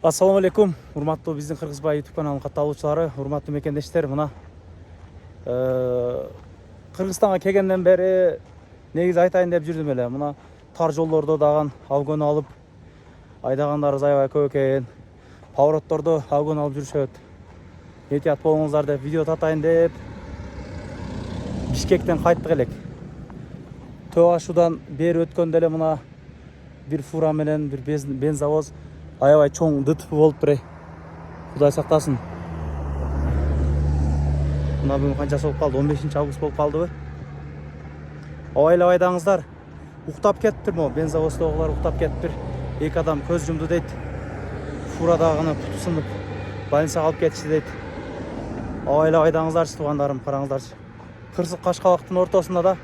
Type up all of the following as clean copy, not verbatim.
Ассаламу алейкум, урматтуу биздин Кыргызбай YouTube каналынын катталуучулары, урматтуу мекендештер. Мына Кыргызстанга келгенден бери негизи айтайын деп жүрдүм эле. Мына тар жолдордо дагы алгон алып айдагандар аябай көп экен. Повороттордо алгон алып жүрүшөт. Этият болуңуздар деп видео татайын деп Бишкектен кайттык элек. Төө ашуудан бери өткөндө эле мына бир фура менен бир бензовоз аябай чоң ДТП болуп бирей. Кудай сактасын. Мына бүгүн канчасы болуп калды? 15-август болуп калдыбы? Абайлап айдаңыздар. Уктап кетиптир могу бензовоздогулар, уктап кетиптир. Эки адам көз жумду дейт. Фурадагыны путу сынып больницага алып кетишти дейт. Абайлап айдаңыздарчы туугандарым, караңыздарчы. Кырсык Кашкалактын ортосунда да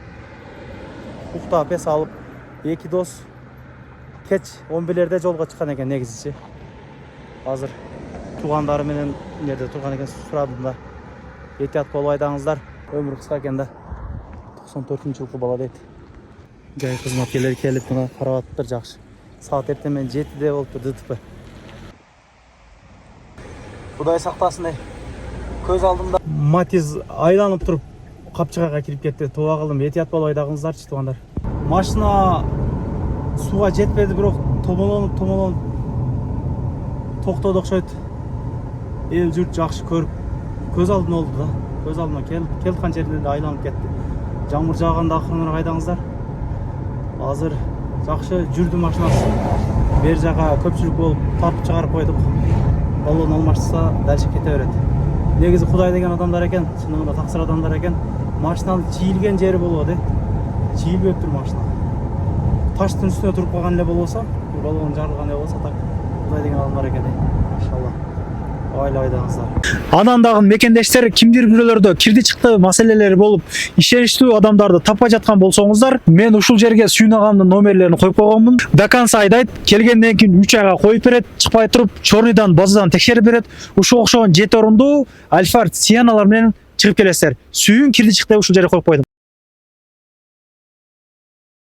уктап эс алып эки дос кеч 11-лерде жолго чыккан экен негизичи. Азыр туугандары менен эмнеде турган экен, сурадым да. Этият болуп айдаңыздар. Өмүр кыска экен да. 94-жылкы бала дейт. Жай кызматкерлер келип мына карап атыптыр, жакшы. Саат эртең менен 7-де болуптур ДТП. Кудай сактасын эй. Көз алдымда Матиз айланып туруп капчыгага кирип кетти. Тууга кылдым, этият болуп айдаңыздарчы туугандар. Машина суга жетпеди, бирок томолонуп токтоду окшойт. Эл журт жакшы көрүп көз алдымда болду да. Көз алдыма келткан жеринде айланып кетти. Жамыр жааганда акырыныраак айдаңыздар. Азыр жакшы жүрдү машинасы. Бер жака көпчүлүк болуп тартып чыгарып койдук. Баллон алмашса дальше кете берет. Негизи Кудай деген адамдар экен, чынында таксыр адамдар экен. Машинанын чийилген жери болот э. Чийилбептир машина. Таштын үстүнө туруп калган эле болсо, баллон жарылган эле болсо, так Кудай деген адамдар экен. Машалла. Айлап айдаңыздар. Анан дагы мекендештер кимдир бирөөлөрдө кирди чыкты маселелери болуп, ишеничтүү адамдарды таппай жаткан болсоңуздар, мен ушул жерге Сүйүн агамдын номерлерин коюп койгонмун. До конца айдайт, келгенден кийин 3 айга коюп берет, чыкпай туруп, чорныйдан базадан текшерип берет. Ушуга окшогон 7 орундуу Альфард Сиеналар менен чыгып келесиздер. Сүйүн кирди чыкты ушул жерге коюп койдум.